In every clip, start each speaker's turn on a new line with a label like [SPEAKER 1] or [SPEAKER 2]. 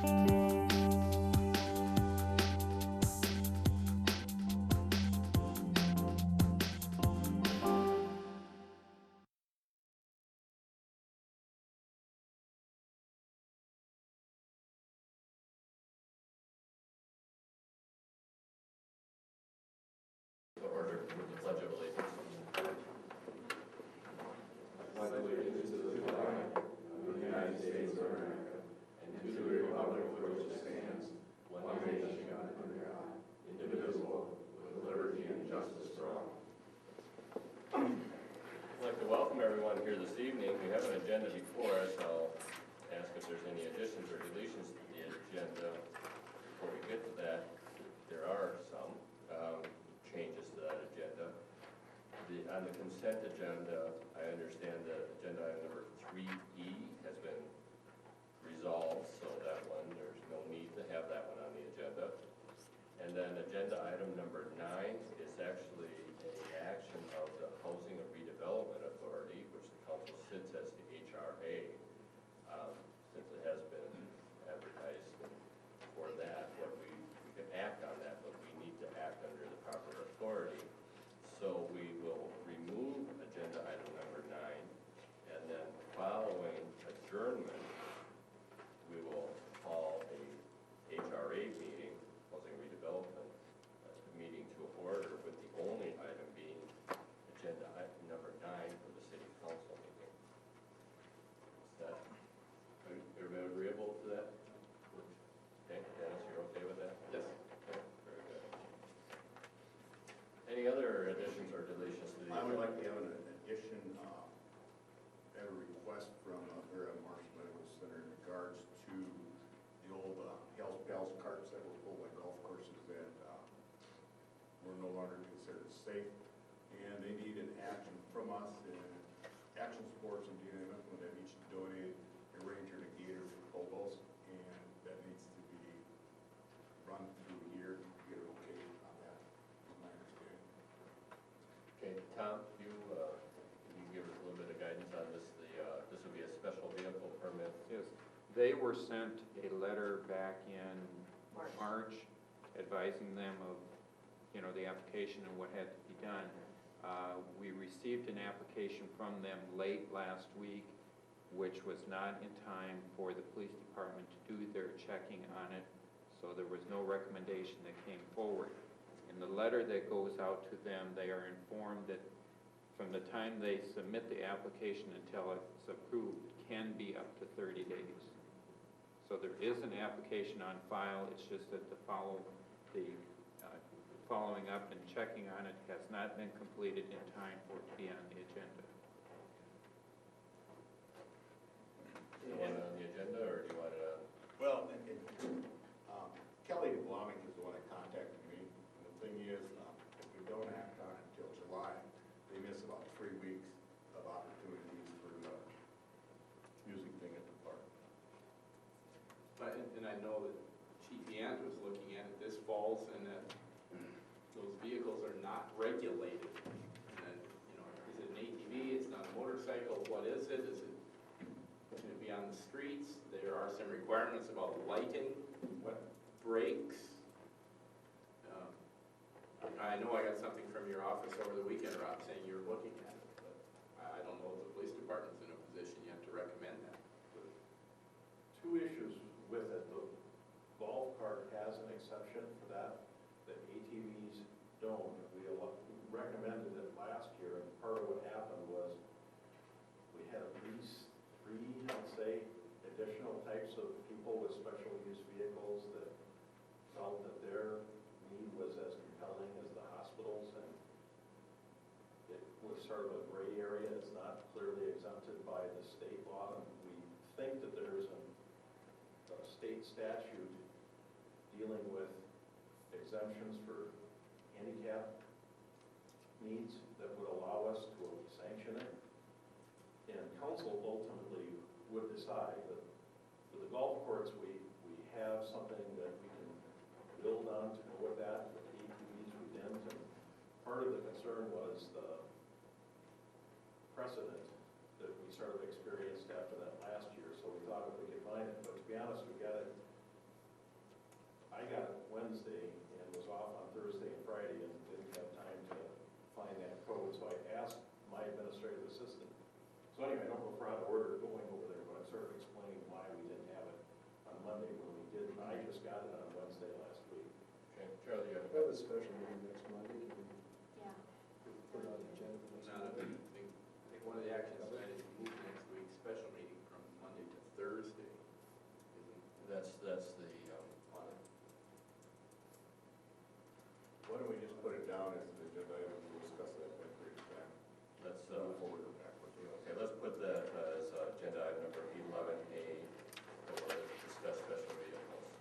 [SPEAKER 1] Order with the Pledge of Allegiance.
[SPEAKER 2] Pledge allegiance to the flag of the United States of America and to the republic for which it stands, one nation under God, indivisible, with liberty and justice for all.
[SPEAKER 1] I'd like to welcome everyone here this evening. We have an agenda before us. I'll ask if there's any additions or deletions to the agenda. Before we get to that, there are some changes to that agenda. On the consent agenda, I understand that agenda item number 3E has been resolved, so that one, there's no need to have that one on the agenda. And then agenda item number 9 is actually an action of the Housing and Redevelopment Authority, which the council sits as the HRA, since it has been advertised for that. What we can act on that, but we need to act under the proper authority. So we will remove agenda item number 9, and then following adjournment, we will call a HRA meeting, Housing Redevelopment meeting to order, with the only item being agenda item number 9 for the city council meeting. Is that, everybody agreeable to that? Okay, Dennis, you're okay with that?
[SPEAKER 2] Yes.
[SPEAKER 1] Okay, very good. Any other additions or deletions to the agenda?
[SPEAKER 3] I would like to have an addition, have a request from here at Marsh Medical Center in regards to the old Hells Bells carts that were pulled by golf courses that were no longer considered safe. And they need an action from us, and Action Sports and DNF when they each donate a Ranger and a Gator for Cobos, and that needs to be run through here to get it okay on that, is my understanding.
[SPEAKER 1] Okay, Tom, can you give us a little bit of guidance on this? This would be a special vehicle permit.
[SPEAKER 4] Yes, they were sent a letter back in March advising them of, the application and what had to be done. We received an application from them late last week, which was not in time for the police department to do their checking on it, so there was no recommendation that came forward. In the letter that goes out to them, they are informed that from the time they submit the application until it's approved can be up to 30 days. So there is an application on file, it's just that the following up and checking on it has not been completed in time for it to be on the agenda.
[SPEAKER 1] Do you want it on the agenda, or do you want it on?
[SPEAKER 3] Well, Kelly Bloming is the one that contacted me, and the thing is, if we don't act on it until July, they miss about 3 weeks of opportunities for the music thing at the park.
[SPEAKER 2] And I know that Chief Yant was looking at it, this falls, and that those vehicles are not regulated. And then, is it an ATV, it's not a motorcycle, what is it? Is it going to be on the streets? There are some requirements about lighting, what brakes. I know I got something from your office over the weekend, Rob, saying you're looking at it, but I don't know if the police department's in a position yet to recommend that.
[SPEAKER 5] Two issues with it. The golf cart has an exception for that ATVs don't. We recommended it last year, and part of what happened was we had at least 3, I'd say, additional types of people with special use vehicles that felt that their need was as compelling as the hospitals, and it was sort of a gray area. It's not clearly exempted by the state law, and we think that there's a state statute dealing with exemptions for handicap needs that would allow us to sanction it. And council ultimately would decide, but for the golf course, we have something that we can build on to go with that. With the ATVs, we didn't. And part of the concern was the precedent that we sort of experienced after that last year. So we thought if we could find it, but to be honest, we got it I got it Wednesday and was off on Thursday and Friday and didn't have time to find that code, so I asked my administrative assistant. So anyway, I don't know if we're out of order going over there, but I'm sort of explaining why we didn't have it on Monday when we did. I just got it on Wednesday last week.
[SPEAKER 1] Okay, Charlie, you have
[SPEAKER 6] We have a special meeting next Monday, can we
[SPEAKER 7] Yeah.
[SPEAKER 6] put it on the agenda for next
[SPEAKER 2] Not a
[SPEAKER 6] Monday?
[SPEAKER 2] big, I think one of the actions tonight is to move next week's special meeting from Monday to Thursday.
[SPEAKER 1] that's the,
[SPEAKER 3] Why don't we just put it down as an agenda item, we'll discuss that at that period of time.
[SPEAKER 1] let's,
[SPEAKER 3] Move forward or backwards.
[SPEAKER 1] okay, let's put that as agenda item number 11A, for discuss special vehicles.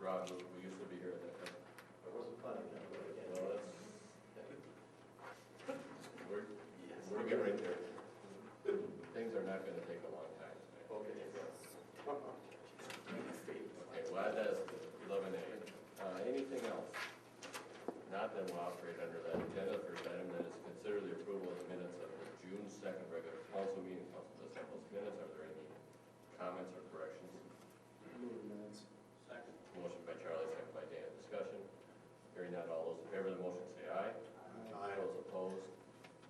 [SPEAKER 1] Rob, we used to be here at that time.
[SPEAKER 5] I wasn't planning on it, but again,
[SPEAKER 1] Well, that's, we're getting right there. Things are not gonna take a long time tonight.
[SPEAKER 5] okay.
[SPEAKER 1] Okay, well, that's 11A. Anything else? Not, then we'll operate under that agenda. First item then is consider the approval of the minutes of the June 2nd regular council meeting. Council does have those minutes. Are there any comments or corrections?
[SPEAKER 6] Move the minutes.
[SPEAKER 2] Second.
[SPEAKER 1] Motion by Charlie, second by Dan. Discussion. Hearing none, all those in favor of the motion say aye.
[SPEAKER 3] Aye.
[SPEAKER 1] Those opposed,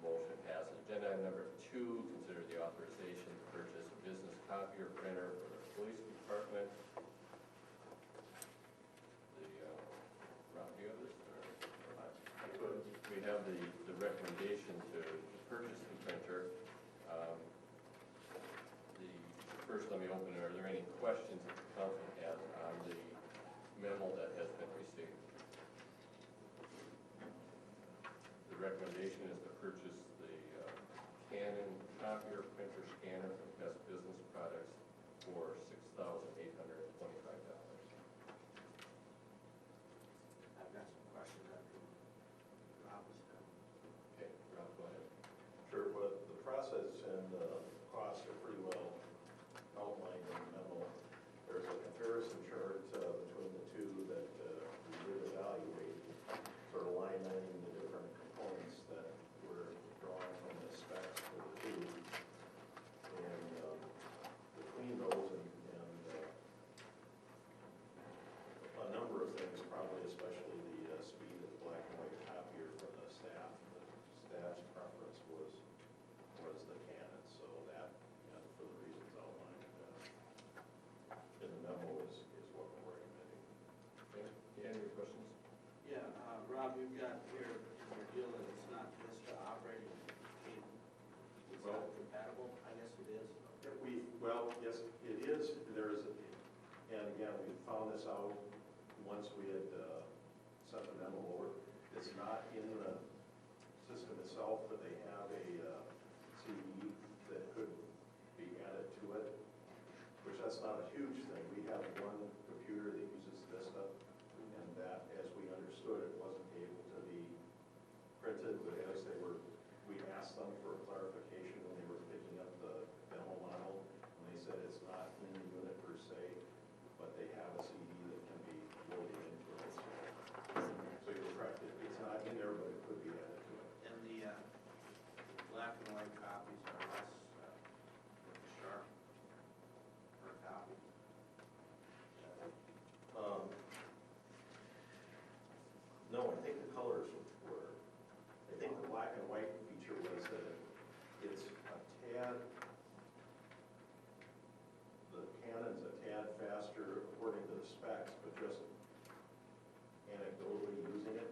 [SPEAKER 1] motion passes. Agenda item number 2, consider the authorization to purchase a business copier printer for the police department. Rob, do you have this?
[SPEAKER 5] I could.
[SPEAKER 1] We have the recommendation to purchase the printer. First, let me open it. Are there any questions that the council has on the memo that has been received? The recommendation is to purchase the Canon copier printer scanner from Best Business Products for $6,825.
[SPEAKER 2] I've got some questions after Rob was done.
[SPEAKER 1] Okay, Rob, go ahead.
[SPEAKER 5] Sure, but the process and costs are pretty well outlined in the memo. There's a comparison chart between the two that we did evaluate, sort of line iteming the different components that were drawn from the specs for the two. And between those and a number of things, probably especially the speed of the black and white copier for the staff. The staff's preference was the Canon, so that, for the reasons outlined in the memo is what we're recommending.
[SPEAKER 1] Okay, Dan, your questions?
[SPEAKER 8] Yeah, Rob, you've got here in your deal that it's not Vista operating. Is that compatible? I guess it is.
[SPEAKER 5] Well, yes, it is, there is, and again, we found this out once we had sent the memo over. It's not in the system itself, but they have a CD that could be added to it, which that's not a huge thing. We have one computer that uses Vista, and that, as we understood, it wasn't able to be printed, but as we asked them for clarification when they were picking up the demo model, and they said it's not in the unit per se, but they have a CD that can be loaded into it. So you're correct, it's not in there, but it could be added to it.
[SPEAKER 8] And the black and white copies are less sharp per copy.
[SPEAKER 5] No, I think the colors were, I think the black and white feature was that it's a tad, the Canon's a tad faster according to the specs, but just anecdotally using it,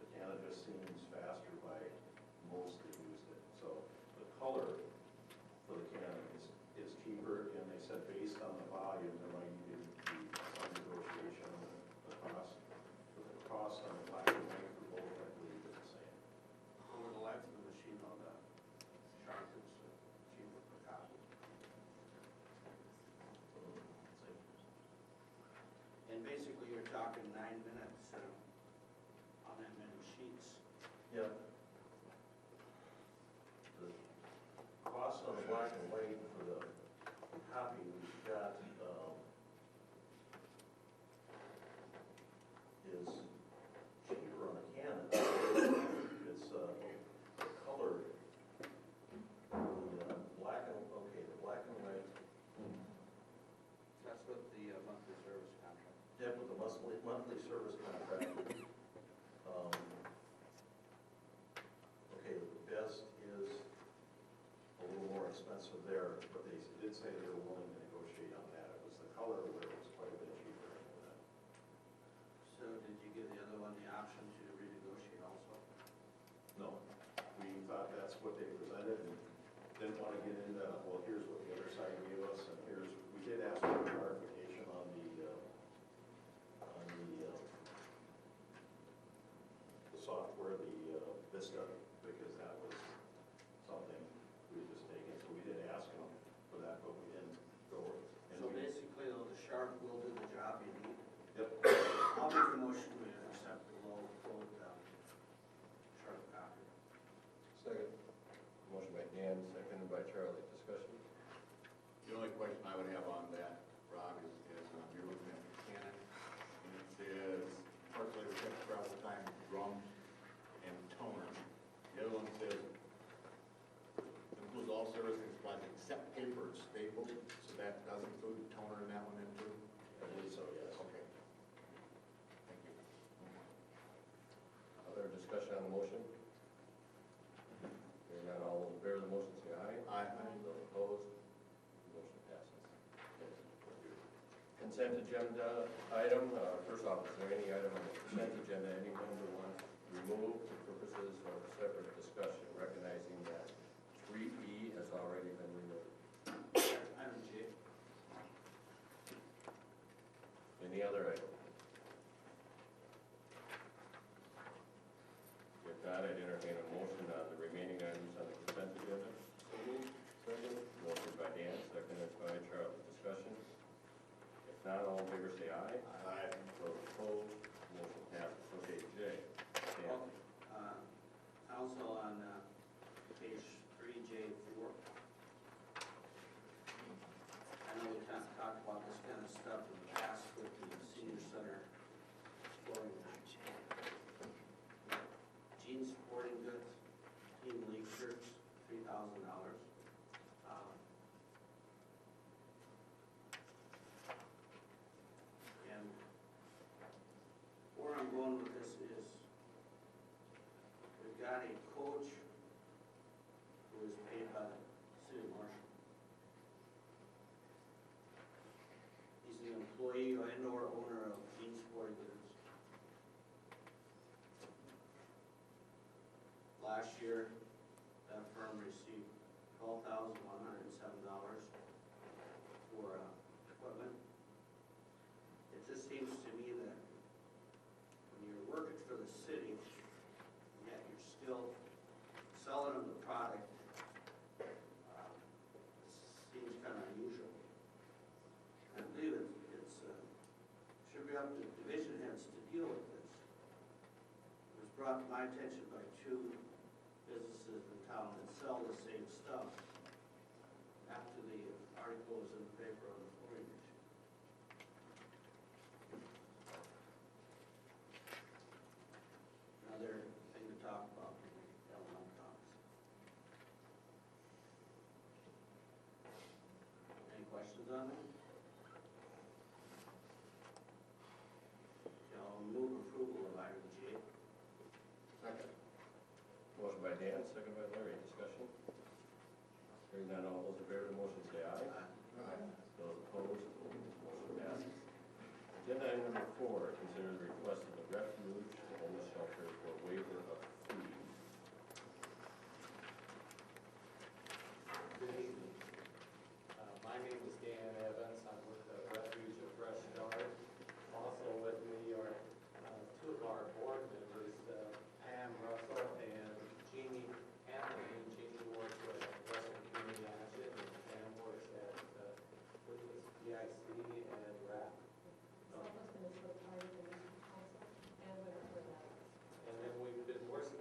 [SPEAKER 5] the Canon just seems faster by most that used it. So the color for the Canon is cheaper, and they said based on the volume, there might need to be some negotiation on the cost. But the cost on the black and white for both, I believe, is the same.
[SPEAKER 8] Over the life of the machine, on the sharp is cheaper per copy. And basically, you're talking 9 minutes on that many sheets.
[SPEAKER 5] Yeah. The cost on the black and white for the copy we've got is cheaper on a Canon. It's the color, the black and white.
[SPEAKER 8] That's what the monthly service contract
[SPEAKER 5] Deb, with the monthly service contract, okay, the best is a little more expensive there, but they did say they were willing to negotiate on that. It was the color where it was quite a bit cheaper than that.
[SPEAKER 8] So did you give the other one the option to renegotiate also?
[SPEAKER 5] No, we thought that's what they presented and didn't want to get into, well, here's what the other side gave us, and here's, we did ask for clarification on the software, the Vista, because that was something we had just taken, so we did ask them for that, but we didn't go. And
[SPEAKER 8] So
[SPEAKER 5] we-
[SPEAKER 8] basically, though, the Sharp will do the job you need.
[SPEAKER 5] Yep.
[SPEAKER 8] I'll make the motion to accept the low quote, Sharp copy.
[SPEAKER 6] Second.
[SPEAKER 1] Motion by Dan, seconded by Charlie. Discussion?
[SPEAKER 3] The only question I would have on that, Rob, is you're looking at Buchanan, and it says, partially reflects travel time, drums, and toner. The other one says, includes all services supplies except paper and staples, so that does include toner in that one then too?
[SPEAKER 5] I believe so, yes.
[SPEAKER 3] Okay. Thank you.
[SPEAKER 1] Other discussion on the motion? Hearing none, all those in favor of the motion say aye.
[SPEAKER 3] Aye.
[SPEAKER 1] Those opposed, motion passes. Consent agenda item, first off, is there any item on the consent agenda any member wants removed for purposes of separate discussion, recognizing that 3E has already been removed?
[SPEAKER 8] Item J.
[SPEAKER 1] Any other item? If not, I'd entertain a motion on the remaining items on the consent agenda. So moved. Second. Motion by Dan, seconded by Charlie. Discussion? If not, all in favor say aye.
[SPEAKER 3] Aye.
[SPEAKER 1] Those opposed, motion passes. Okay, Jay. Dan.
[SPEAKER 8] Also on page 3J4. I know we kind of talked about this kind of stuff in the past with the senior center flooring. Jeans Sporting Goods, Team League shirts, $3,000. And where I'm going with this is, we've got a coach who is paid by the city marshal. He's the employee and/or owner of Jean Sporting Goods. Last year, that firm received $12,107 for equipment. It just seems to me that when you're working for the city, yet you're still selling them the product, seems kind of unusual. I believe it's should be up to division heads to deal with this. It was brought to my attention by two businesses in town that sell the same stuff after the article was in the paper on the flooring issue. Another thing to talk about, L1 costs. Any questions on that? Okay, I'll move approval of item J.
[SPEAKER 3] Second.
[SPEAKER 1] Motion by Dan, second by Larry. Discussion? Hearing none, all those in favor of the motion say aye.
[SPEAKER 3] Aye.
[SPEAKER 1] Those opposed, motion passes. Agenda item number 4, consider the request of the refuge and homeless shelter for waiver of fees.
[SPEAKER 7] Good evening. My name is Dan Evans. I'm with the Refuge of Fresh Start. Also with me are two of our board members, Pam Russell and Jeannie Anthony. Jeannie works with Western Community Action, and Pam works at PIC and RAP.
[SPEAKER 9] So my husband is retired in council and we're for that.
[SPEAKER 7] And then we've been working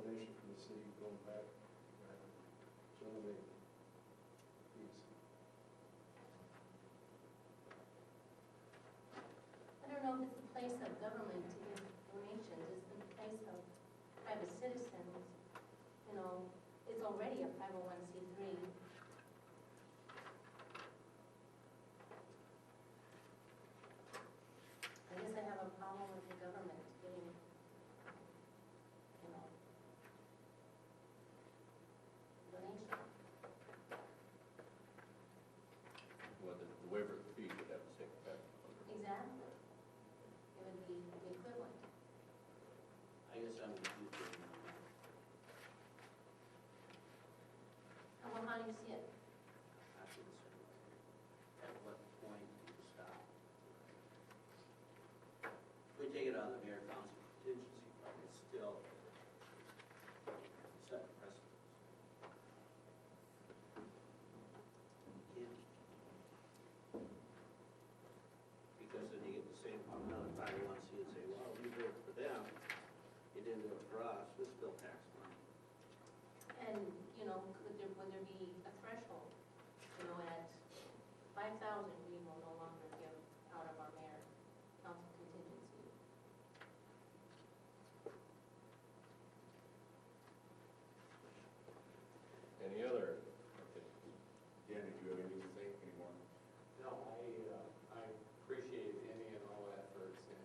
[SPEAKER 6] donation from the city going back, generate fees.
[SPEAKER 9] I don't know if it's the place of government to give donations, it's the place of private citizens. You know, it's already a 501c3. I guess I have a problem with the government giving, you know, donation.
[SPEAKER 1] Well, the waiver of the fee would have the same effect.
[SPEAKER 9] Exactly. It would be the equivalent.
[SPEAKER 8] I guess I'm confused on that.
[SPEAKER 9] Well, how do you see it?
[SPEAKER 8] I feel the same way. At what point do you stop? If we take it on the mayor council contingency fund, it's still set precedence. Can't. Because then you get the same amount of 501c and say, well, we did it for them, you didn't do it for us, this still tax money.
[SPEAKER 9] And, you know, would there be a threshold? You know, at 5,000, we will no longer give out of our mayor council contingency.
[SPEAKER 1] Any other?
[SPEAKER 3] Dan, did you have anything to say anymore?
[SPEAKER 7] No, I appreciate any and all efforts, and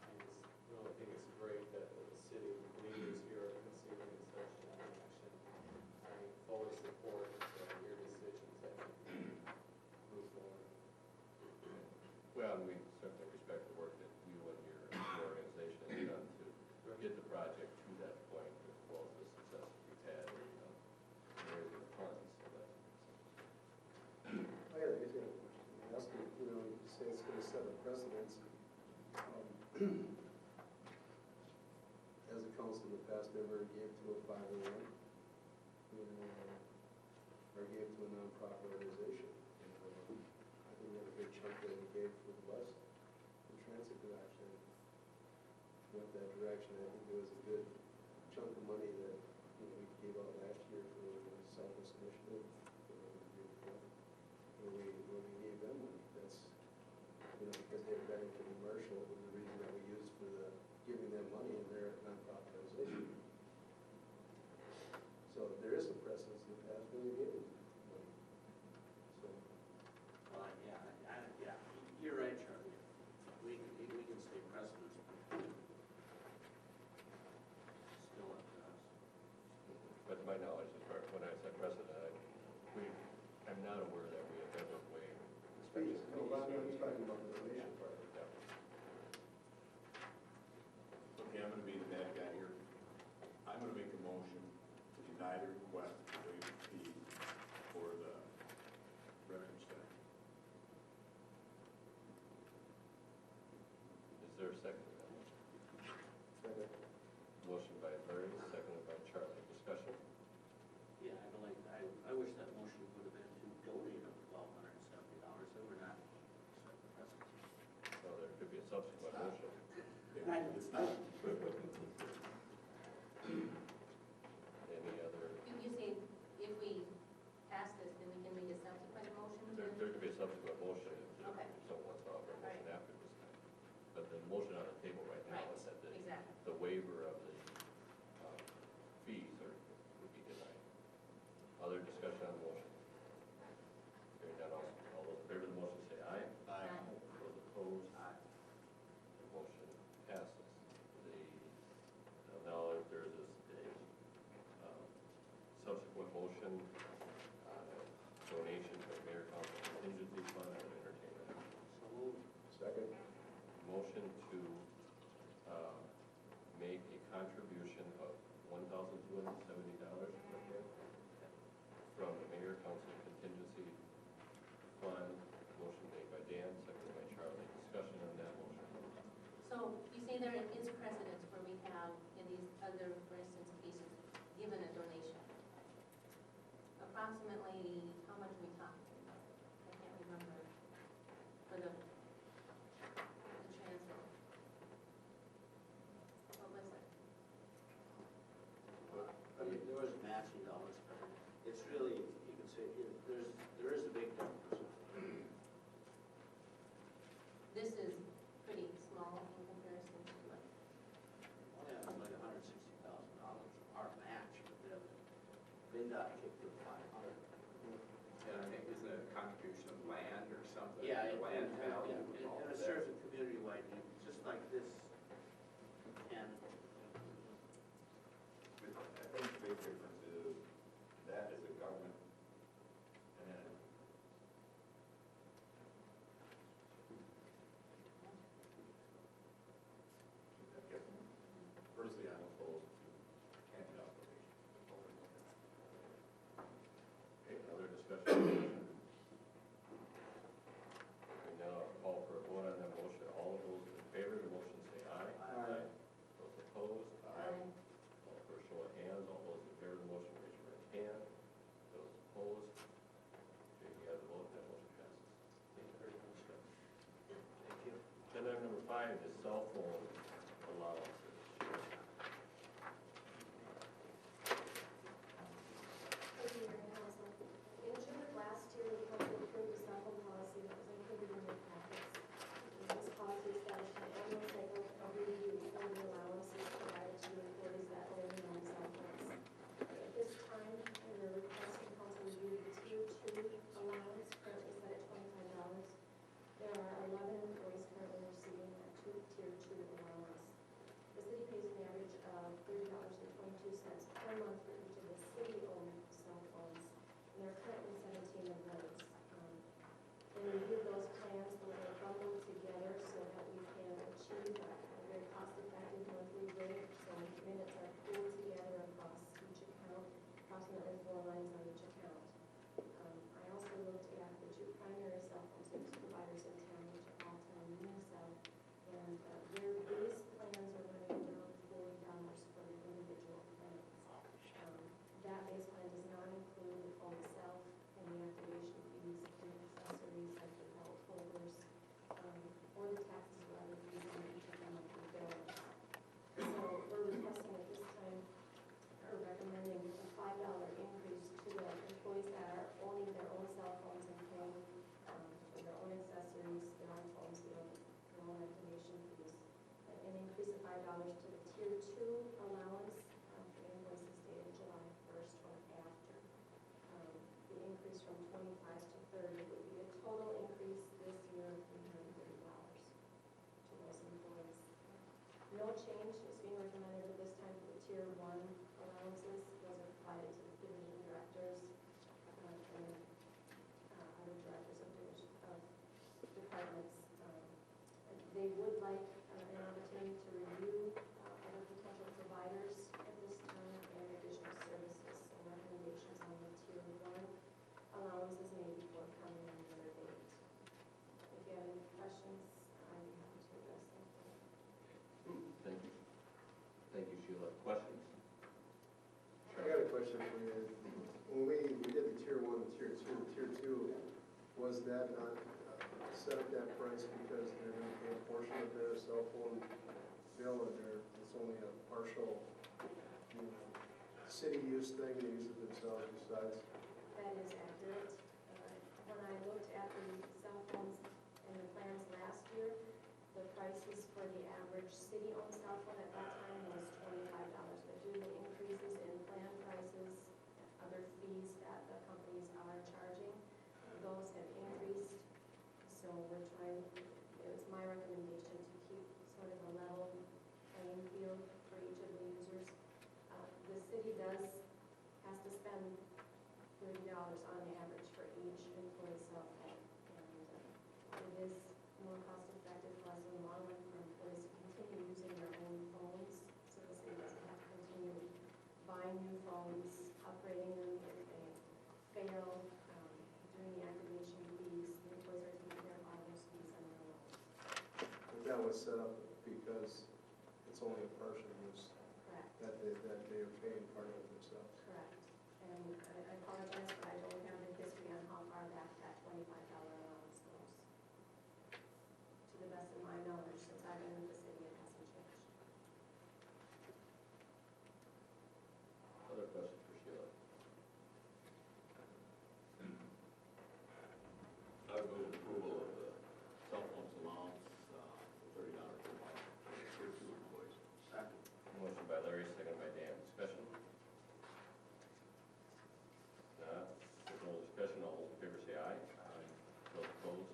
[SPEAKER 7] I just really think it's great that the city leaders here are considering such an action. I fully support your decisions that you move forward.
[SPEAKER 1] Well, we certainly respect the work that you and your organization has done to get the project to that point, as well as the success we've had in raising funds. So that's,
[SPEAKER 6] I got a question. That's, you know, you say it's gonna set a precedence. As a council in the past, never gave to a 501, you know, or gave to a nonprofit organization. I think we had a big chunk that we gave for the bus and transit direction. Went that direction. I think it was a good chunk of money that, you know, we gave out last year for the Southwest Initiative. When we gave them money, that's, you know, because they were better to commercial, was the reason that we used for the, giving them money in their nonprofit organization. So there is a precedence in the past when we gave them money. So,
[SPEAKER 8] Well, yeah, yeah, you're right, Charlie. We can say precedence, but still up to us.
[SPEAKER 1] but to my knowledge, as far as when I said precedent, I'm not aware that we have ever waived
[SPEAKER 6] fees,
[SPEAKER 1] inspection
[SPEAKER 6] no,
[SPEAKER 1] fees.
[SPEAKER 6] but I'm talking about the donation part.
[SPEAKER 1] Yeah.
[SPEAKER 3] Okay, I'm gonna be the bad guy here. I'm gonna make a motion to deny the request to waive the fee for the refuge center.
[SPEAKER 1] Is there a second to that motion?
[SPEAKER 6] Second.
[SPEAKER 1] Motion by Larry, seconded by Charlie. Discussion?
[SPEAKER 8] Yeah, I wish that motion would have been to donate up to $1,270, so we're not set the precedence.
[SPEAKER 1] Well, there could be a subsequent motion.
[SPEAKER 3] It's not.
[SPEAKER 1] Any other,
[SPEAKER 9] You say if we pass this, then we can make a subsequent motion?
[SPEAKER 1] there could be a subsequent motion if
[SPEAKER 9] Okay.
[SPEAKER 1] someone wants to offer a motion
[SPEAKER 9] Right.
[SPEAKER 1] after this time. But the motion on the table right now
[SPEAKER 9] Right,
[SPEAKER 1] is that
[SPEAKER 9] exactly.
[SPEAKER 1] the waiver of the fees would be denied. Other discussion on the motion? Hearing none, all those in favor of the motion say aye.
[SPEAKER 9] Aye.
[SPEAKER 1] Those opposed? Aye. The motion passes. Now, if there's a subsequent motion on a donation to the mayor council contingency fund, I would entertain that.
[SPEAKER 8] So moved.
[SPEAKER 6] Second.
[SPEAKER 1] Motion to make a contribution of $1,270 from the mayor council contingency fund. Motion made by Dan, seconded by Charlie. Discussion on that motion.
[SPEAKER 9] So you say there is precedence where we have, in these other, for instance, cases, given a donation. Approximately, how much are we talking about? I can't remember. For the transit. What was it?
[SPEAKER 2] something,
[SPEAKER 8] Yeah,
[SPEAKER 2] land value
[SPEAKER 8] and
[SPEAKER 2] and all
[SPEAKER 8] it
[SPEAKER 2] of that.
[SPEAKER 8] serves a community-wide need, just like this. And
[SPEAKER 5] I think the big difference is that is a government entity. Personally, I'm opposed to camping operations.
[SPEAKER 1] Okay, other discussion? We now call for a vote on that motion. All of those in favor of the motion say aye.
[SPEAKER 6] Aye.
[SPEAKER 1] Those opposed?
[SPEAKER 9] Aye.
[SPEAKER 1] All for a show of hands, all those in favor of the motion, raise your right hand. Those opposed? Okay, you have the vote, that motion passes. Thank you very much. Thank you. Agenda item number 5 is cell phone allowances.
[SPEAKER 10] Thank you, Mayor and Council. In June of last year, the council approved a cell phone policy that was included in your packets. This policy established an annual cycle of review for the allowances provided to employees that own their own cell phones. At this time, we are requesting council review the tier 2 allowance currently set at $25. There are 11 employees currently receiving that tier 2 allowance. The city pays an average of $30.22 per month for each of the city-owned cell phones, and there are currently 17 of those. In review of those plans, those are bundled together so that we can achieve a very cost-effective monthly rate, so minutes are pooled together across each account, approximately 4 lines on each account. I also looked at the 2 primary cell phone service providers in town, which are Altel and Unicell, and their base plans are running around $40 for the individual plans. That base plan does not include the phone itself and the activation fees and accessories like the belt holders, or the taxes or other fees on each of the monthly bills. So we're requesting at this time, or recommending a $5 increase to the employees that are owning their own cell phones and paying for their own accessories, their own phones, their own activation fees. An increase of $5 to the tier 2 allowance for invoices dated July 1st or after. The increase from 25 to 30 would be a total increase this year of $330 to those employees. No change is being recommended at this time for the tier 1 allowances. Those are provided to the division directors and other directors of departments. They would like an opportunity to review other potential providers at this time and additional services. So recommendations on the tier 1 allowances may be forthcoming on another date. If you have any questions, I'd be happy to address them.
[SPEAKER 1] Thank you. Thank you, Sheila. Questions?
[SPEAKER 6] I got a question for you. When we did the tier 1 and tier 2, was that not set up that price because they're going to pay a portion of their cell phone bill, or it's only a partial, city use thing, they use it themselves besides?
[SPEAKER 10] That is accurate. When I looked at the cell phones and the plans last year, the prices for the average city-owned cell phone at that time was $25. But due to increases in plan prices, other fees that the companies are charging, those have increased. So we're trying, it was my recommendation to keep sort of a level playing field for each of the users. The city has to spend $30 on average for each employee cell phone. And it is more cost effective for us in the long run for employees to continue using their own phones, so the city doesn't have to continue buying new phones, upgrading them if they fail, doing the activation fees. The employees are taking care of all those fees on their own.
[SPEAKER 6] But that was set up because it's only a partial use,
[SPEAKER 10] Correct.
[SPEAKER 6] that they are paying part of it themselves.
[SPEAKER 10] Correct. And I apologize, but I don't have the history on how far back that $25 allowance goes. To the best of my knowledge, since I've been in the city, it hasn't changed.
[SPEAKER 1] Other questions for Sheila?
[SPEAKER 5] I would move approval of the cell phones allowance for $30 per month for tier 2 employees.
[SPEAKER 8] Second.
[SPEAKER 1] Motion by Larry, second by Dan. Discussion? Not. There's no discussion. All those in favor say aye. Aye. Those opposed?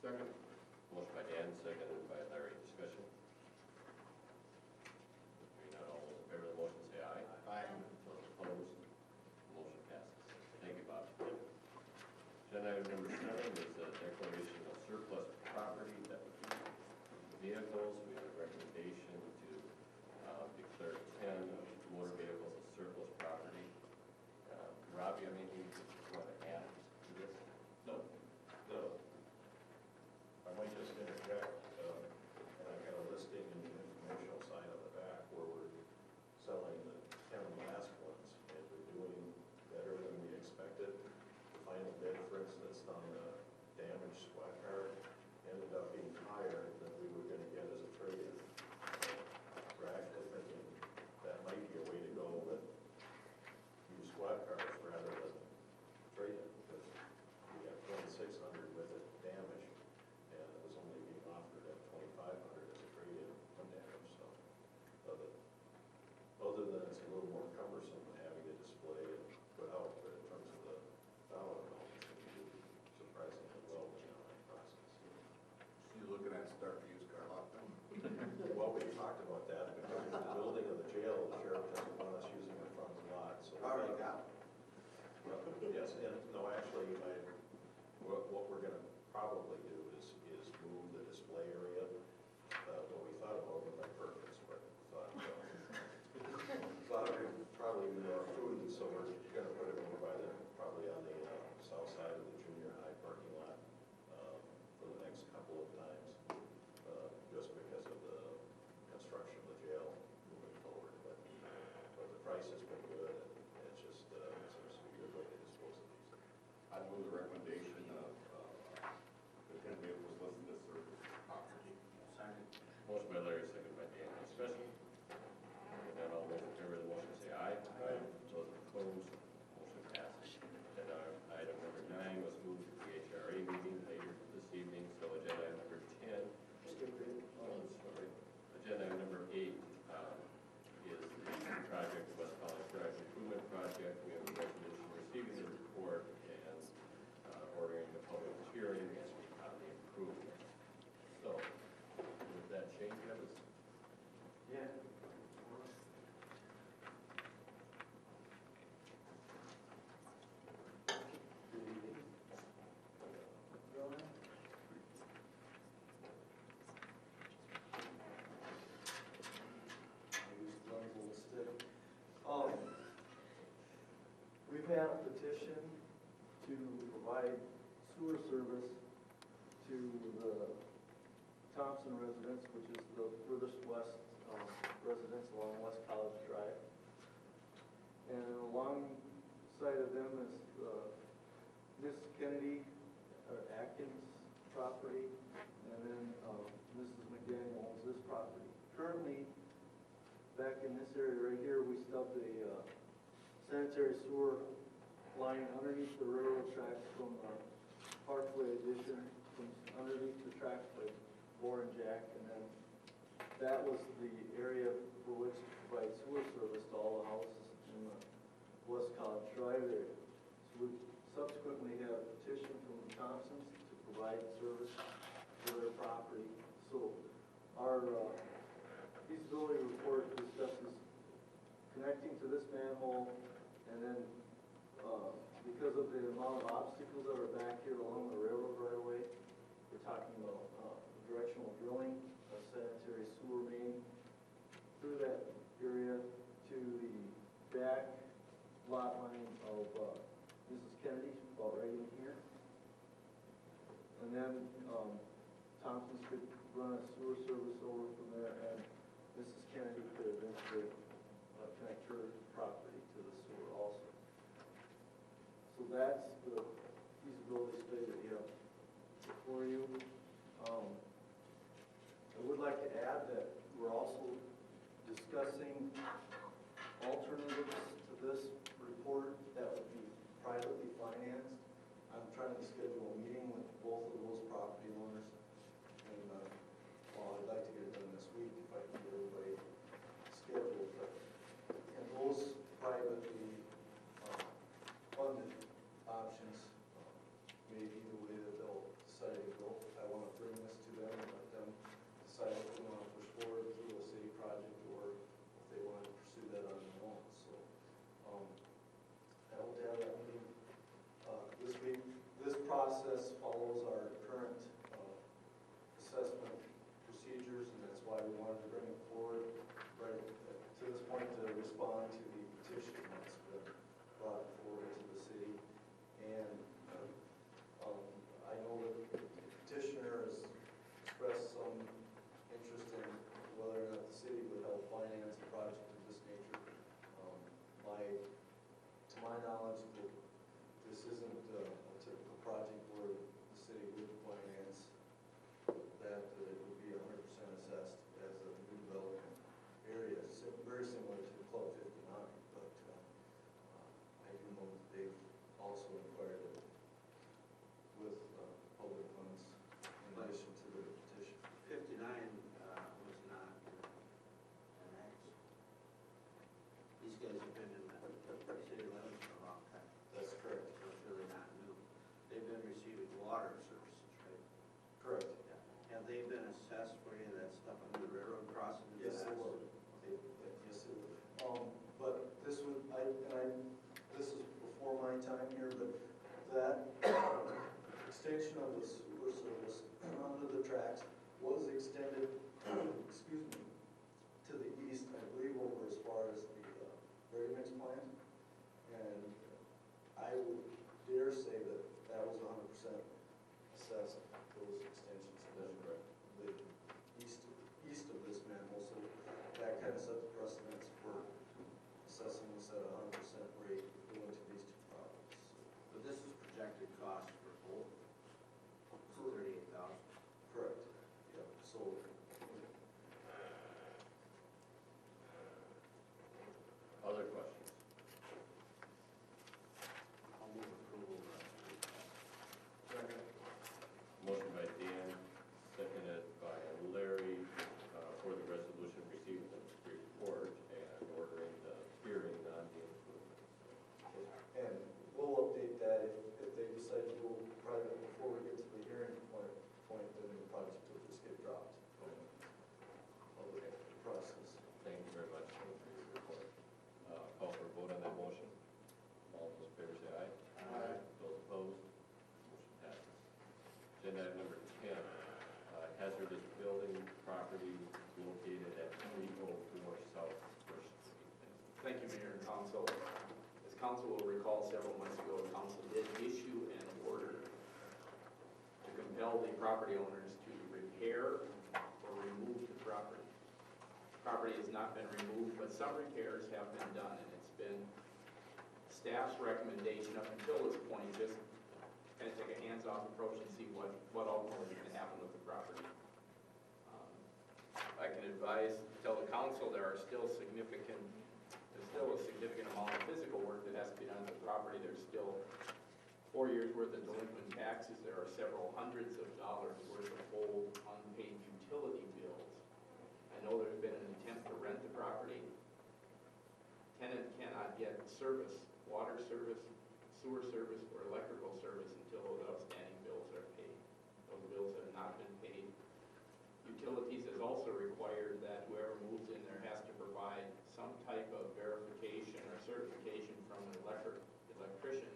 [SPEAKER 3] Second.
[SPEAKER 1] Motion by Dan, seconded by Larry. Discussion? Hearing none, all those in favor of the motion say aye.
[SPEAKER 3] Aye.
[SPEAKER 1] Those opposed, motion passes. Thank you, Bob. Agenda item number 7 is a declaration of surplus property, that would be vehicles. We have a recommendation to declare 10 motor vehicles as surplus property. Rob, you have anything you want to add to this?
[SPEAKER 5] No, no. I might just interject, and I've got a listing in the informational sign on the back where we're selling the 10 last ones, and we're doing better than we expected. The final bid, for instance, on the damaged squad car ended up being higher than we were gonna get as a trade-in. We're actually thinking that might be a way to go with used squad cars rather than trade-in, because we got 2,600 with it damaged, and it was only being offered at 2,500 as a trade-in on damage, so. Other than it's a little more cumbersome having a display and put out, but in terms of the dollar amount, it's going to be surprisingly well within our process.
[SPEAKER 3] So you looking at start the used car lot then?
[SPEAKER 5] Well, we talked about that, because the building of the jail, the sheriff doesn't want us using the front lot, so.
[SPEAKER 8] Already got.
[SPEAKER 5] Well, yes, and, no, actually, what we're gonna probably do is move the display area, what we thought about with my Perkins, but thought it would probably be more prudent, so we're gonna put it over by probably on the south side of the junior high parking lot, for the next couple of times, just because of the construction of the jail moving forward, but the price has been good, and it's just, seems to be a good way to dispose of these.
[SPEAKER 3] I move the recommendation of the 10 vehicles listed as surplus property.
[SPEAKER 8] Second.
[SPEAKER 1] Motion by Larry, seconded by Dan. Discussion? Hearing none, all those in favor of the motion say aye. Aye. Those opposed, motion passes. Agenda item number 9 was moved to the HRA meeting later this evening, so agenda item number 10. Sorry. Agenda item number 8 is the project, West College Drive Improvement Project. We have a resolution receiving the report and ordering the public hearing on the improvement. So, with that change, that was
[SPEAKER 7] Yeah.
[SPEAKER 11] We've had a petition to provide sewer service to the Thompson residents, which is the furthest west residents along West College Drive. And alongside of them is Miss Kennedy, or Atkins property, and then Mrs. McDaniel owns this property. Currently, back in this area right here, we stubbed a sanitary sewer line underneath the railroad tracks from Parkway addition, from underneath the tracks by Boar and Jack, and then that was the area for which to provide sewer service to all the houses in the West College Drive area. So we subsequently had a petition from the Thompsons to provide service to their property. So our feasibility report discusses connecting to this manhole, and then because of the amount of obstacles that are back here along the railroad right away, we're talking about directional drilling of sanitary sewer main through that area to the back lot line of Mrs. Kennedy, about right in here. And then Thompsons could run a sewer service over from there, and Mrs. Kennedy could eventually connect her property to the sewer also. So that's the feasibility study that you have before you. I would like to add that we're also discussing alternatives to this report that would be privately financed. I'm trying to schedule a meeting with both of those property owners, and well, I'd like to get it done this week if I can get everybody scheduled, but and those privately funded options may be the why we wanted to bring it forward right to this point to respond to the petition that's been brought forward to the city. And I know that the petitioner has expressed some interest in whether or not the city would help finance a project of this nature. To my knowledge, this isn't a typical project where the city would finance that it would be 100% assessed as a new development area, very similar to Club 59, but I do know that they've also inquired with public funds in addition to the petition.
[SPEAKER 8] 59 was not an ex. These guys have been in the city limits for a long time,
[SPEAKER 11] That's correct.
[SPEAKER 8] so it's really not new. They've been receiving water services, right?
[SPEAKER 11] Correct.
[SPEAKER 8] Have they been assessed for any of that stuff on the railroad crossing?
[SPEAKER 11] Yes, it would. Yes, it would. But this would, this is before my time here, but that extension of the sewer service under the tracks was extended, excuse me, to the east, I believe over as far as the ready mix plant. And I would dare say that that was 100% assessed, those extensions.
[SPEAKER 1] That's correct.
[SPEAKER 11] The east of this manhole, so that kind of set the precedence for assessing this at 100% rate going to these two properties.
[SPEAKER 8] But this is projected cost for both, so 38,000.
[SPEAKER 11] Correct, yep, so,
[SPEAKER 1] Other questions?
[SPEAKER 8] I'll move approval.
[SPEAKER 1] Motion by Dan, seconded by Larry, for the resolution receiving the report and ordering the hearing on the improvements.
[SPEAKER 11] and we'll update that if they decide to go private before we get to the hearing point, then the project will just get dropped from the process.
[SPEAKER 1] Thank you very much for your report. Call for a vote on that motion. All those in favor say aye.
[SPEAKER 11] Aye.
[SPEAKER 1] Those opposed, motion passes. Agenda item number 10, hazardous building property located at 304 South First Street.
[SPEAKER 2] Thank you, Mayor and Council. As council will recall, several months ago, the council did issue an order to compel the property owners to repair or remove the property. Property has not been removed, but some repairs have been done, and it's been staff's recommendation up until this point, just kind of take a hands-off approach and see what ultimately is going to happen with the property. I can advise, tell the council, there's still a significant amount of physical work that has to be done to the property. There's still 4 years' worth of delinquent taxes. There are several hundreds of dollars worth of old unpaid utility bills. I know there's been an attempt to rent the property. Tenant cannot get service, water service, sewer service, or electrical service until those outstanding bills are paid. Those bills have not been paid. Utilities has also required that whoever moves in there has to provide some type of verification or certification from an electrician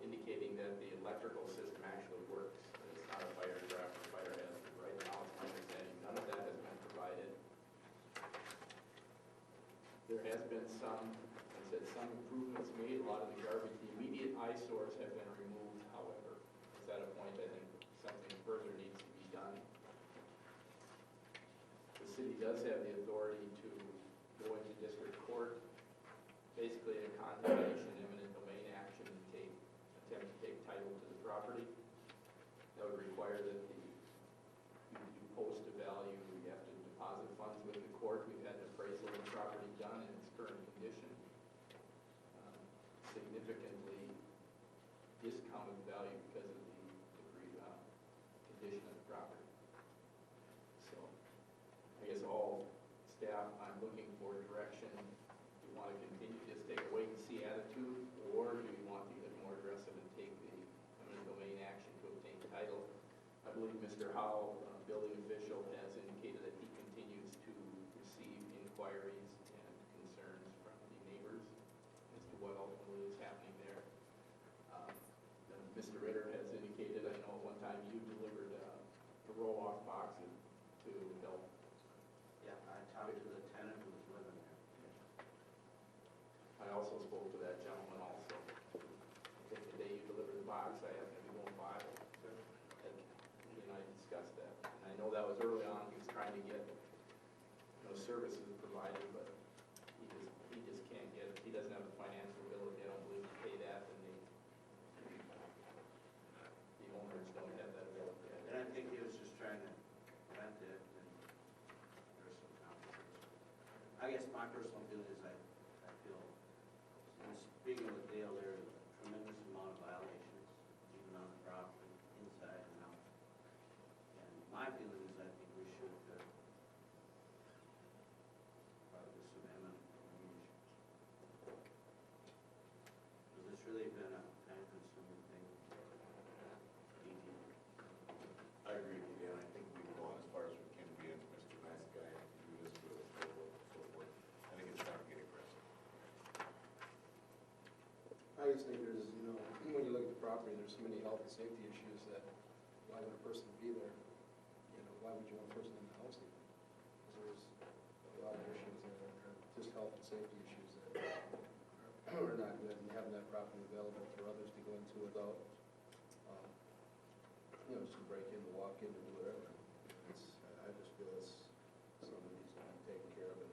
[SPEAKER 2] indicating that the electrical system actually works. That it's not a fire trap or fire hazard. Right now, it's my understanding, none of that has been provided. There has been some improvements made. A lot of the garbage, the immediate eyesores have been removed, however. It's at a point, I think, something further needs to be done. The city does have the authority to go into district court, basically in a condemnation, eminent domain action, and attempt to take title to the property. That would require that you post a value, you have to deposit funds with the court. We've had an appraisal of the property done in its current condition. Significantly discounted value because of the condition of the property. So, I guess all staff, I'm looking for direction. Do you want to continue, just take a wait-and-see attitude, or do you want to get more aggressive and take the eminent domain action to obtain title? I believe Mr. Howe, building official, has indicated that he continues to receive inquiries and concerns from the neighbors as to what ultimately is happening there. Mr. Ritter has indicated, I know at one time you delivered the roll-off boxes to help know that was early on, he was trying to get, you know, services provided, but he just can't get it. He doesn't have the financial ability, I don't believe, to pay that, and the owners don't have that ability.
[SPEAKER 8] And I think he was just trying to rent it, and there's some conversation. I guess my personal feeling is I feel, in speaking with Dale, there's a tremendous amount of violations, even on the property, inside and out. And my feeling is I think we should, probably do some eminent remediation. Because it's really been a time-consuming thing.
[SPEAKER 3] I agree with you, Dan. I think we've gone as far as we can be, and Mr. Nice Guy, do this with us, so forth. I think it's time to get aggressive.
[SPEAKER 6] I just think there's, you know, when you look at the property, there's so many health and safety issues that why would a person be there? You know, why would you want a person in the house even? Because there's a lot of issues that are just health and safety issues that are not good, and having that property available for others to go into without, you know, just to break in, to walk in, to do whatever. I just feel it's something that needs to be taken care of, and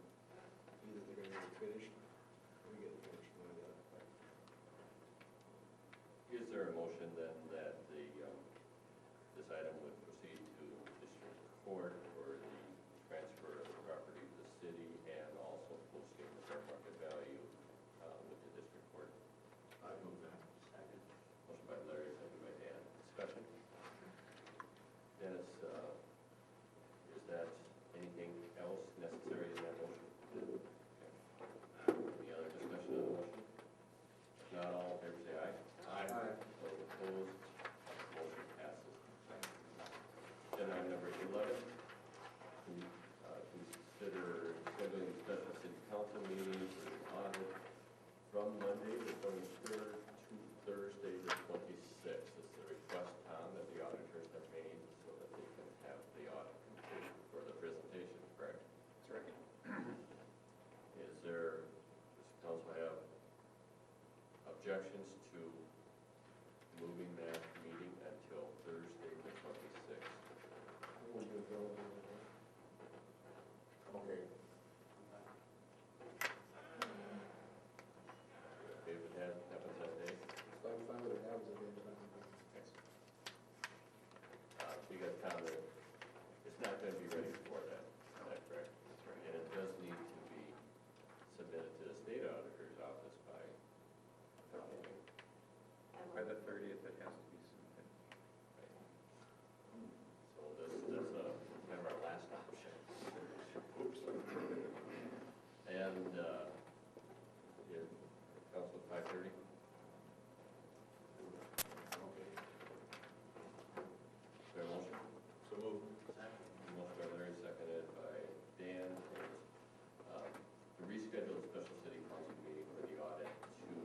[SPEAKER 6] either they're gonna get it finished, or we get it finished, one or the other.
[SPEAKER 1] Is there a motion then that this item would proceed to district court for the transfer of the property to the city and also posting the fair market value with the district court?
[SPEAKER 3] I move that.
[SPEAKER 8] Second.
[SPEAKER 1] Motion by Larry, second by Dan. Discussion? Dennis, is that anything else necessary in that motion? Any other discussion on the motion? If not, all in favor say aye.
[SPEAKER 6] Aye.
[SPEAKER 1] Those opposed, motion passes. Agenda item number 11, consider scheduling special city council meetings for the audit from Monday the 23rd to Thursday the 26th. This is a request, Tom, that the auditors have made so that they can have the audit complete for the presentation, correct?
[SPEAKER 2] That's right.
[SPEAKER 1] Is there, does the council have objections to moving that meeting until Thursday the 26th?
[SPEAKER 6] I won't be available.
[SPEAKER 3] Okay.
[SPEAKER 1] If it happens that day?
[SPEAKER 6] So I'm fine with it, happens at any time.
[SPEAKER 1] We got time that it's not going to be ready before that, is that correct? That's right. And it does need to be submitted to the state auditor's office by Halloween.
[SPEAKER 4] By the 30th, it has to be submitted.
[SPEAKER 1] So that's kind of our last option.
[SPEAKER 3] Oops.
[SPEAKER 1] And, yeah, council at 5:30?
[SPEAKER 3] Okay.
[SPEAKER 1] Fair motion?
[SPEAKER 3] So move.
[SPEAKER 1] Motion by Larry, seconded by Dan, to reschedule the special city council meeting for the audit to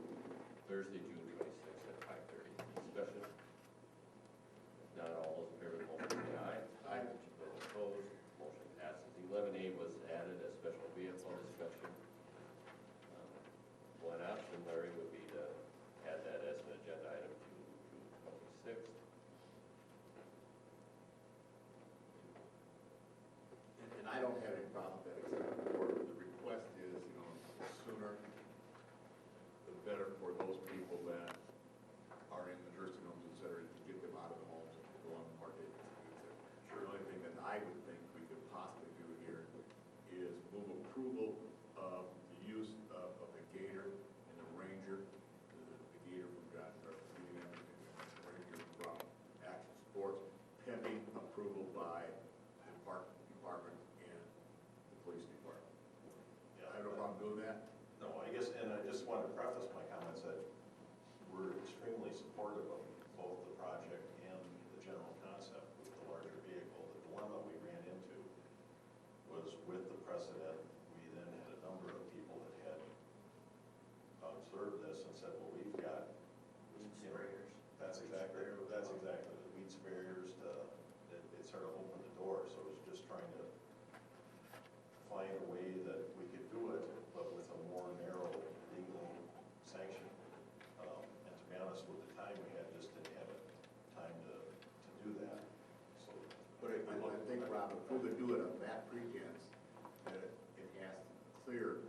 [SPEAKER 1] Thursday, June 26th at 5:30. Discussion? If not, all those in favor of the motion say aye.
[SPEAKER 3] Aye.
[SPEAKER 1] Those opposed, motion passes. 11A was added as special vehicle discussion. One option, Larry, would be to add that as an agenda item to June 26th.
[SPEAKER 3] And I don't have any problem with that, except for the request is, you know, the sooner, the better for those people that Rob, if we would do it on that pretense, that it has to clear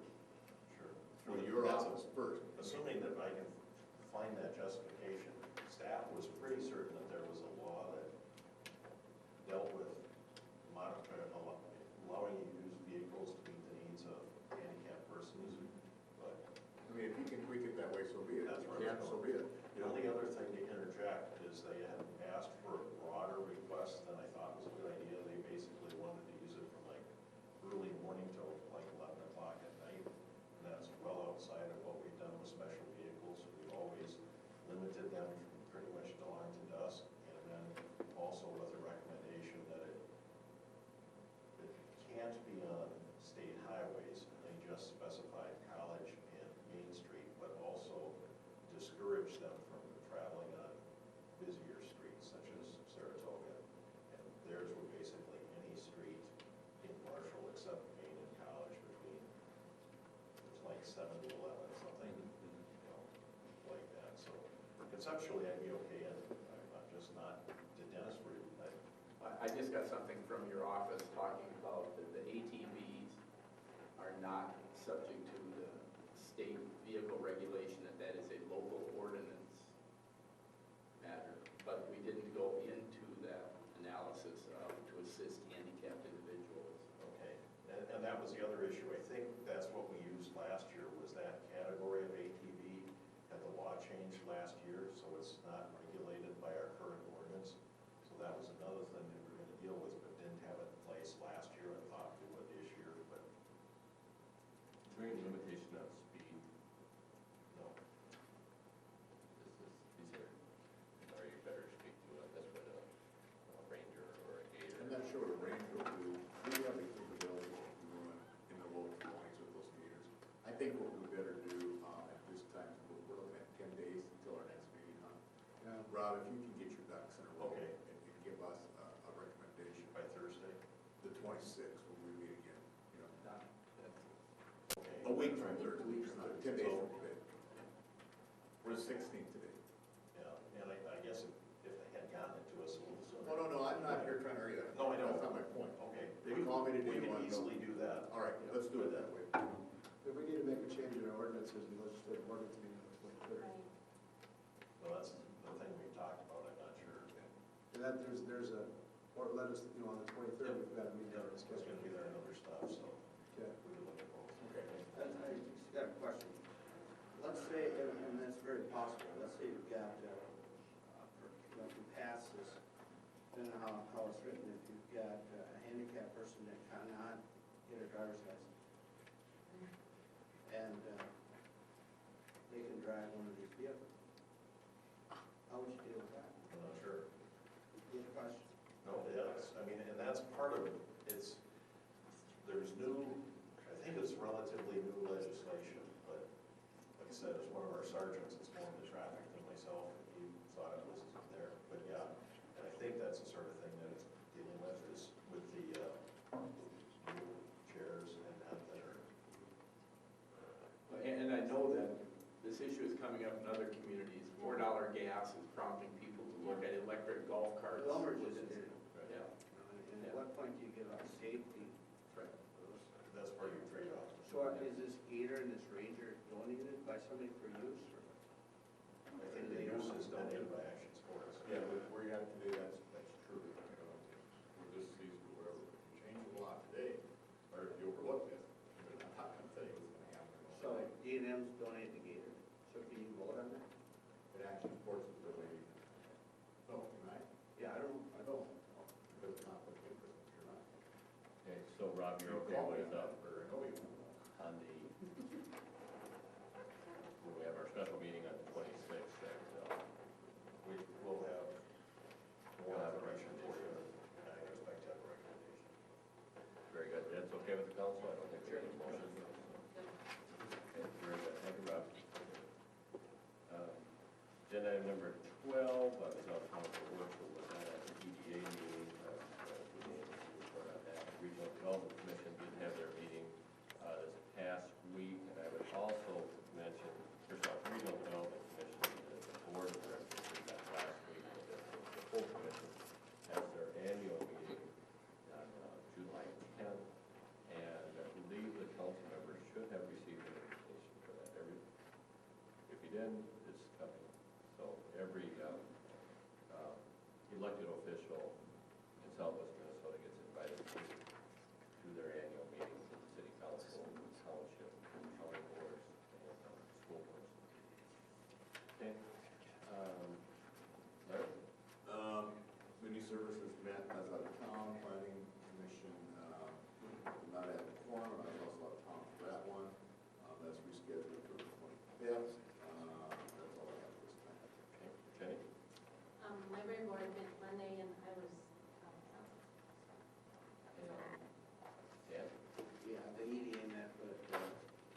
[SPEAKER 5] Sure.
[SPEAKER 3] through your office first.
[SPEAKER 5] Assuming that I can find that justification, staff was pretty certain that there was a law that dealt with allowing you to use vehicles to meet the needs of handicapped persons, but
[SPEAKER 3] I mean, if you can tweak it that way, so be it.
[SPEAKER 5] That's
[SPEAKER 3] If
[SPEAKER 5] right.
[SPEAKER 3] you can't, so be it.
[SPEAKER 5] the only other thing to interject is they had asked for a broader request than I thought was a good idea. They basically wanted to use it from like early morning till like 11 o'clock at night. And that's well outside of what we've done with special vehicles. We've always limited them from pretty much dawn to dusk. And then also with a recommendation that it can't be on state highways. They just specified College and Main Street, but also discourage them from traveling on busier streets such as Saratoga. And theirs were basically any street in Marshall except Main and College between, it was like 7 to 11, something, like that. So conceptually, I'd be okay, and I'm just not, did Dennis,
[SPEAKER 2] I just got something from your office talking about that the ATVs are not subject to the state vehicle regulation, that is a local ordinance matter. But we didn't go into that analysis to assist handicapped individuals.
[SPEAKER 5] okay. And that was the other issue. I think that's what we used last year, was that category of ATV. Had the law changed last year, so it's not regulated by our current ordinance. So that was another thing that we were gonna deal with, but didn't have it in place last year. I thought we would this year, but
[SPEAKER 1] Is there any limitation on speed?
[SPEAKER 5] no.
[SPEAKER 1] These are you better speak to this with a Ranger or a Gator?
[SPEAKER 3] I'm not sure what a range will do. We have the capability of doing in the low 20s with those meters. I think what we better do at this time, we're looking at 10 days until our next meeting, huh?
[SPEAKER 6] Yeah.
[SPEAKER 3] Rob, if you can get your ducks in a row
[SPEAKER 5] Okay.
[SPEAKER 3] and give us a recommendation
[SPEAKER 5] By Thursday?
[SPEAKER 3] the 26th when we meet again, you know,
[SPEAKER 5] Okay.
[SPEAKER 3] a week from Thursday,
[SPEAKER 6] A week
[SPEAKER 3] so
[SPEAKER 6] from
[SPEAKER 3] 10 days
[SPEAKER 5] So-
[SPEAKER 3] from today. We're the 16th today.
[SPEAKER 5] Yeah, and I guess if they had gotten it to us a little sooner.
[SPEAKER 3] No, I'm not here trying to argue that.
[SPEAKER 5] No, I know.
[SPEAKER 3] That's not my point.
[SPEAKER 5] Okay.
[SPEAKER 3] They call me today,
[SPEAKER 5] We
[SPEAKER 3] you
[SPEAKER 5] can
[SPEAKER 3] wanna know.
[SPEAKER 5] easily do that.
[SPEAKER 3] All right, let's do it that way.
[SPEAKER 6] If we need to make a change in our ordinances, the legislative ordinance meeting on the 23rd.
[SPEAKER 9] Right.
[SPEAKER 5] Well, that's the thing we've talked about, I'm not sure.
[SPEAKER 6] And that, there's a, or let us, on the 23rd, we've got a meeting
[SPEAKER 5] Yeah,
[SPEAKER 6] to
[SPEAKER 5] it's
[SPEAKER 6] discuss.
[SPEAKER 5] gonna be there and other stuff, so
[SPEAKER 6] Okay.
[SPEAKER 5] we can look at both.
[SPEAKER 3] Okay.
[SPEAKER 8] I just got a question. Let's say, and that's very possible, let's say you've got, if you pass this, depending on how it's written, if you've got a handicapped person that cannot get a driver's license, and they can drive one of these vehicles, how would you deal with that?
[SPEAKER 5] I'm not sure.
[SPEAKER 8] Good question.
[SPEAKER 5] No, yes, I mean, and that's part of it. There's new, I think it's relatively new legislation, but like I said, as one of our sergeants, it's more in the traffic than myself, and he thought it was there. But yeah, and I think that's the sort of thing that it's dealing with, is with the new chairs and that are.
[SPEAKER 2] And I know that this issue is coming up in other communities. $4 gas is prompting people to look at electric golf carts.
[SPEAKER 8] Lumber just
[SPEAKER 2] within-
[SPEAKER 8] did it.
[SPEAKER 2] Yeah.
[SPEAKER 8] And at what point do you give up safety?
[SPEAKER 5] That's part of your trade-off.
[SPEAKER 8] So is this Gator and this Ranger donated by somebody for use, or?
[SPEAKER 5] I think the use is donated by Action Sports.
[SPEAKER 3] Yeah, where you're at today, that's true. You know, for this season, wherever, if you change the law today, or if you overlook it, I'm not gonna tell you what's gonna happen.
[SPEAKER 8] So D&M's donated to Gator, so can you vote on that?
[SPEAKER 3] It actually supports the lady. No, can I?
[SPEAKER 8] Yeah, I don't.
[SPEAKER 3] Because it's not what it is, you're not.
[SPEAKER 1] Okay, so Rob, you're okay
[SPEAKER 3] Call me
[SPEAKER 1] with,
[SPEAKER 3] on that, or I know you.
[SPEAKER 1] on the, we have our special meeting on the 26th, and
[SPEAKER 5] We will have
[SPEAKER 1] we'll have a
[SPEAKER 5] information for you.
[SPEAKER 1] recommendation.
[SPEAKER 5] I expect to have a recommendation.
[SPEAKER 1] Very good, that's okay with the council, I don't think there are any motions. Okay, very good, thank you, Rob. Agenda item number 12, I was out of town for work, so was at the EDA meeting, report on that. Regional Development Commission did have their meeting this past week, and I would also mention, first off, Regional Development Commission, the board of directors did that last week, but the full commission has their annual meeting on
[SPEAKER 3] services met as a town planning commission, not at the quorum, I was also out of town for that one. That's rescheduled for the 25th. That's all I have this time.
[SPEAKER 1] Okay, Jenny?
[SPEAKER 9] Library board met Monday and I was out of town.
[SPEAKER 1] And Dan?
[SPEAKER 8] Yeah, the EDA met, but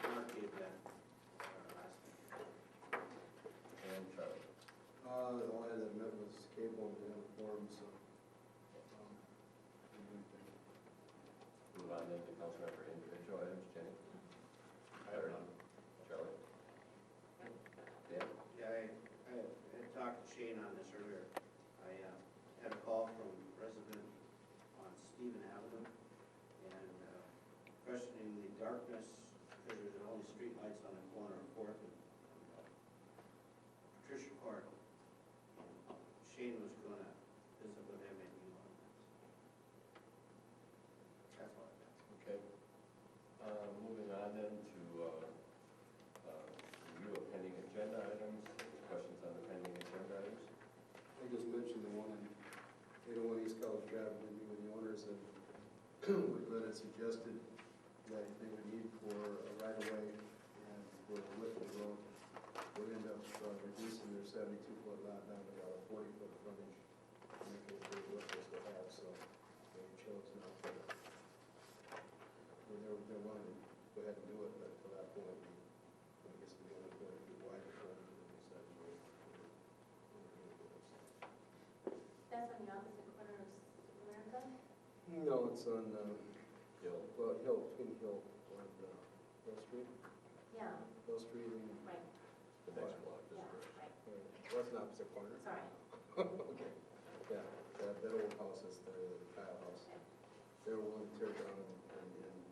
[SPEAKER 8] Mark gave that last week.
[SPEAKER 1] And Charlie?
[SPEAKER 6] The only that met was cable and didn't form, so.
[SPEAKER 1] Move on then to council member individual items, Jenny?
[SPEAKER 5] I have none.
[SPEAKER 1] Charlie? Dan?
[SPEAKER 8] Yeah, I had talked to Shane on this earlier. I had a call from a resident on Stephen Avenue and questioning the darkness because there's only street lights on the corner of Fourth and Patricia Court. Shane was gonna visit with him and you on that. That's all I got.
[SPEAKER 1] Okay. Moving on then to review of pending agenda items. Questions on the pending agenda items?
[SPEAKER 6] I just mentioned the one in 801 East College Drive, and you and the owners, and Glenn had suggested that they would need for a right-of-way and for the width of the road would end up reducing their 72-foot lot down to about a 40-foot frontage, making it pretty worthless to have, so they chose not to. They're wanting to go ahead and do it, but to that point, I guess we only going to be wider frontage, and we said, no.
[SPEAKER 9] That's on the opposite corner of America?
[SPEAKER 6] No, it's on,
[SPEAKER 1] Hill?
[SPEAKER 6] well, Twin Hill, on Hill Street,
[SPEAKER 9] Yeah,
[SPEAKER 6] Hill Street, and,
[SPEAKER 9] right,
[SPEAKER 1] The next block, this
[SPEAKER 9] yeah,
[SPEAKER 1] direction.
[SPEAKER 9] right.
[SPEAKER 6] what's an opposite corner?
[SPEAKER 9] Sorry.
[SPEAKER 6] Okay, yeah, that old house is the tile house. They were willing to tear it down and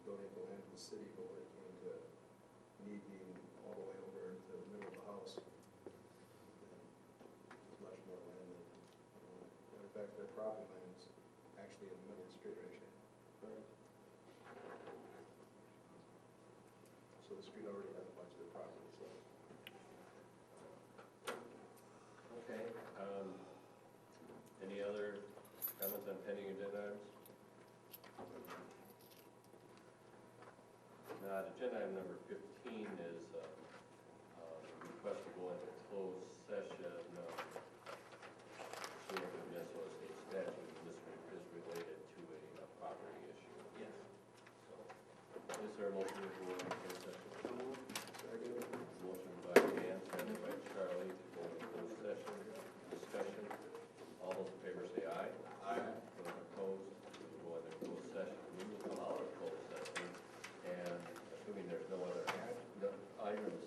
[SPEAKER 6] donate the land to the city, but when it came to need being all the way over into the middle of the house, it's much more land than, in fact, their property line is actually in the middle of the street, right? So the street already has a bunch of their property, so.
[SPEAKER 1] Okay. Any other comments on pending agenda items? Now, agenda item number 15 is request to go into closed session pursuant to Minnesota State statute. This is related to a property issue.
[SPEAKER 8] Yes.
[SPEAKER 1] So, is there a motion to go into closed session?
[SPEAKER 6] Second.
[SPEAKER 1] Motion by Dan, seconded by Charlie to go into closed session. Discussion. All those in favor say aye.
[SPEAKER 8] Aye.
[SPEAKER 1] Those opposed, we will go into closed session. We will come out of closed session, and assuming there's no other items